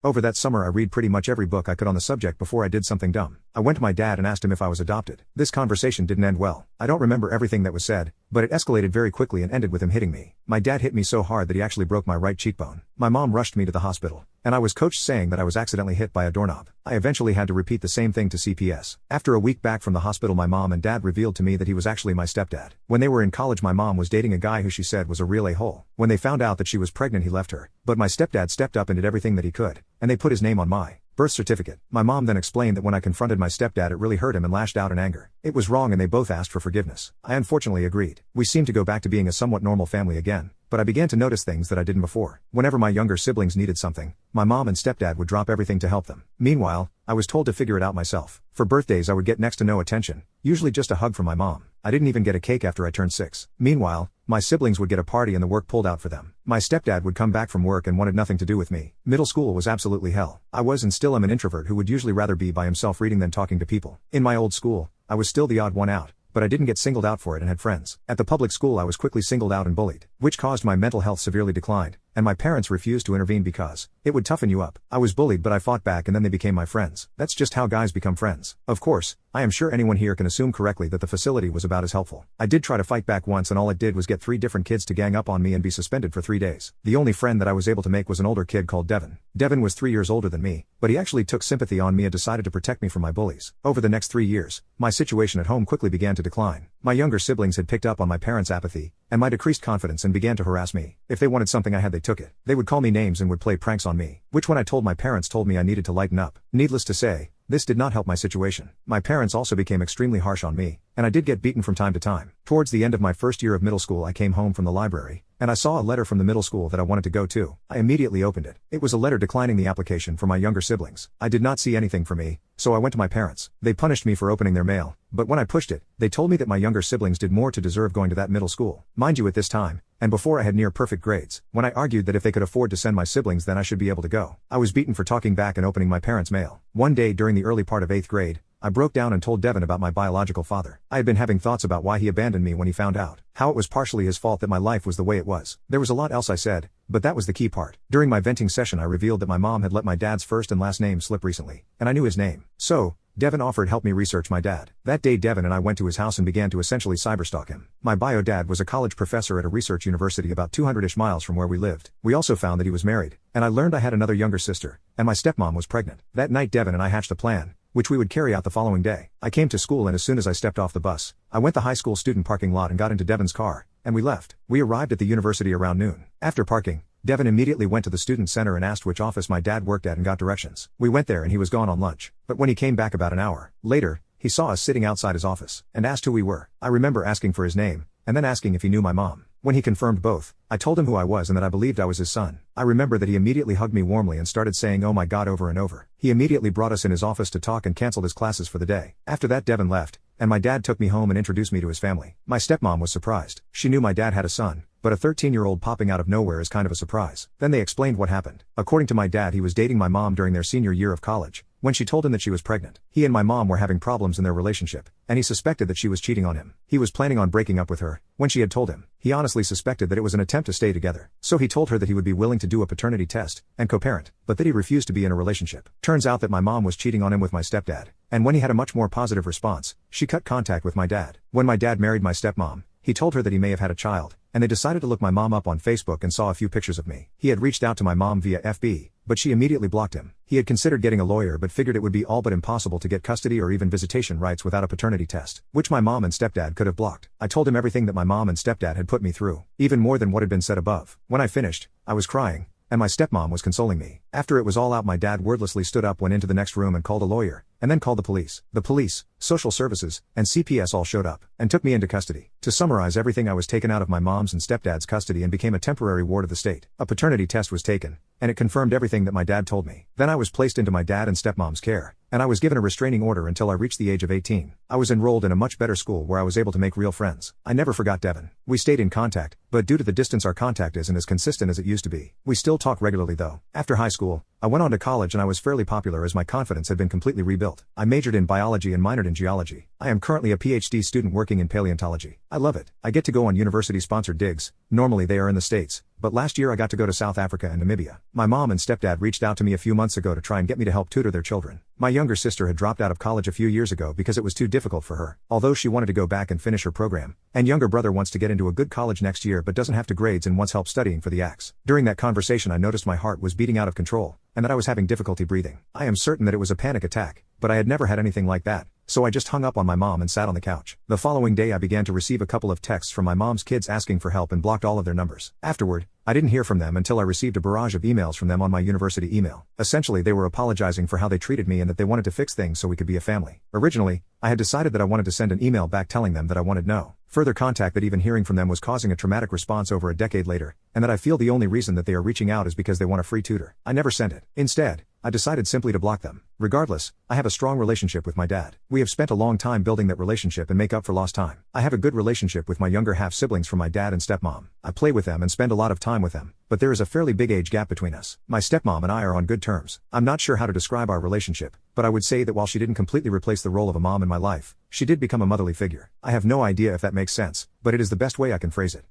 Over that summer I read pretty much every book I could on the subject before I did something dumb. I went to my dad and asked him if I was adopted. This conversation didn't end well. I don't remember everything that was said, but it escalated very quickly and ended with him hitting me. My dad hit me so hard that he actually broke my right cheekbone. My mom rushed me to the hospital, and I was coached saying that I was accidentally hit by a doorknob. I eventually had to repeat the same thing to CPS. After a week back from the hospital, my mom and dad revealed to me that he was actually my stepdad. When they were in college, my mom was dating a guy who she said was a real a-hole. When they found out that she was pregnant, he left her. But my stepdad stepped up and did everything that he could, and they put his name on my birth certificate. My mom then explained that when I confronted my stepdad, it really hurt him and lashed out in anger. It was wrong and they both asked for forgiveness. I unfortunately agreed. We seemed to go back to being a somewhat normal family again, but I began to notice things that I didn't before. Whenever my younger siblings needed something, my mom and stepdad would drop everything to help them. Meanwhile, I was told to figure it out myself. For birthdays I would get next to no attention, usually just a hug from my mom. I didn't even get a cake after I turned 6. Meanwhile, my siblings would get a party and the work pulled out for them. My stepdad would come back from work and wanted nothing to do with me. Middle school was absolutely hell. I was and still am an introvert who would usually rather be by himself reading than talking to people. In my old school, I was still the odd one out, but I didn't get singled out for it and had friends. At the public school I was quickly singled out and bullied, which caused my mental health severely declined, and my parents refused to intervene because it would toughen you up. I was bullied, but I fought back and then they became my friends. That's just how guys become friends. Of course, I am sure anyone here can assume correctly that the facility was about as helpful. I did try to fight back once and all it did was get 3 different kids to gang up on me and be suspended for 3 days. The only friend that I was able to make was an older kid called Devin. Devin was 3 years older than me, but he actually took sympathy on me and decided to protect me from my bullies. Over the next 3 years, my situation at home quickly began to decline. My younger siblings had picked up on my parents' apathy and my decreased confidence and began to harass me. If they wanted something I had, they took it. They would call me names and would play pranks on me, which when I told my parents told me I needed to lighten up. Needless to say, this did not help my situation. My parents also became extremely harsh on me, and I did get beaten from time to time. Towards the end of my first year of middle school I came home from the library, and I saw a letter from the middle school that I wanted to go to. I immediately opened it. It was a letter declining the application for my younger siblings. I did not see anything for me, so I went to my parents. They punished me for opening their mail, but when I pushed it, they told me that my younger siblings did more to deserve going to that middle school. Mind you, at this time, and before I had near perfect grades, when I argued that if they could afford to send my siblings then I should be able to go, I was beaten for talking back and opening my parents' mail. One day during the early part of 8th grade, I broke down and told Devin about my biological father. I had been having thoughts about why he abandoned me when he found out, how it was partially his fault that my life was the way it was. There was a lot else I said, but that was the key part. During my venting session I revealed that my mom had let my dad's first and last name slip recently, and I knew his name. So, Devin offered help me research my dad. That day Devin and I went to his house and began to essentially cyberstalk him. My bio dad was a college professor at a research university about 200-ish miles from where we lived. We also found that he was married, and I learned I had another younger sister, and my stepmom was pregnant. That night Devin and I hatched a plan, which we would carry out the following day. I came to school and as soon as I stepped off the bus, I went the high school student parking lot and got into Devin's car, and we left. We arrived at the university around noon. After parking, Devin immediately went to the student center and asked which office my dad worked at and got directions. We went there and he was gone on lunch, but when he came back about an hour later, he saw us sitting outside his office and asked who we were. I remember asking for his name, and then asking if he knew my mom. When he confirmed both, I told him who I was and that I believed I was his son. I remember that he immediately hugged me warmly and started saying "oh my God" over and over. He immediately brought us in his office to talk and canceled his classes for the day. After that Devin left, and my dad took me home and introduced me to his family. My stepmom was surprised. She knew my dad had a son, but a 13-year-old popping out of nowhere is kind of a surprise. Then they explained what happened. According to my dad, he was dating my mom during their senior year of college, when she told him that she was pregnant. He and my mom were having problems in their relationship, and he suspected that she was cheating on him. He was planning on breaking up with her, when she had told him. He honestly suspected that it was an attempt to stay together. So he told her that he would be willing to do a paternity test, and co-parent, but that he refused to be in a relationship. Turns out that my mom was cheating on him with my stepdad, and when he had a much more positive response, she cut contact with my dad. When my dad married my stepmom, he told her that he may have had a child, and they decided to look my mom up on Facebook and saw a few pictures of me. He had reached out to my mom via FB, but she immediately blocked him. He had considered getting a lawyer but figured it would be all but impossible to get custody or even visitation rights without a paternity test, which my mom and stepdad could have blocked. I told him everything that my mom and stepdad had put me through, even more than what had been said above. When I finished, I was crying, and my stepmom was consoling me. After it was all out, my dad wordlessly stood up, went into the next room and called a lawyer, and then called the police. The police, social services, and CPS all showed up, and took me into custody. To summarize everything, I was taken out of my mom's and stepdad's custody and became a temporary ward of the state. A paternity test was taken, and it confirmed everything that my dad told me. Then I was placed into my dad and stepmom's care, and I was given a restraining order until I reached the age of 18. I was enrolled in a much better school where I was able to make real friends. I never forgot Devin. We stayed in contact, but due to the distance our contact isn't as consistent as it used to be. We still talk regularly though. After high school, I went on to college and I was fairly popular as my confidence had been completely rebuilt. I majored in biology and minored in geology. I am currently a PhD student working in paleontology. I love it. I get to go on university-sponsored digs. Normally they are in the States, but last year I got to go to South Africa and Namibia. My mom and stepdad reached out to me a few months ago to try and get me to help tutor their children. My younger sister had dropped out of college a few years ago because it was too difficult for her, although she wanted to go back and finish her program. And younger brother wants to get into a good college next year but doesn't have to grades and wants help studying for the ACs. During that conversation I noticed my heart was beating out of control, and that I was having difficulty breathing. I am certain that it was a panic attack, but I had never had anything like that. So I just hung up on my mom and sat on the couch. The following day I began to receive a couple of texts from my mom's kids asking for help and blocked all of their numbers. Afterward, I didn't hear from them until I received a barrage of emails from them on my university email. Essentially they were apologizing for how they treated me and that they wanted to fix things so we could be a family. Originally, I had decided that I wanted to send an email back telling them that I wanted no further contact, that even hearing from them was causing a traumatic response over a decade later, and that I feel the only reason that they are reaching out is because they want a free tutor. I never sent it. Instead, I decided simply to block them. Regardless, I have a strong relationship with my dad. We have spent a long time building that relationship and make up for lost time. I have a good relationship with my younger half-siblings from my dad and stepmom. I play with them and spend a lot of time with them, but there is a fairly big age gap between us. My stepmom and I are on good terms. I'm not sure how to describe our relationship, but I would say that while she didn't completely replace the role of a mom in my life, she did become a motherly figure. I have no idea if that makes sense, but it is the best way I can phrase it.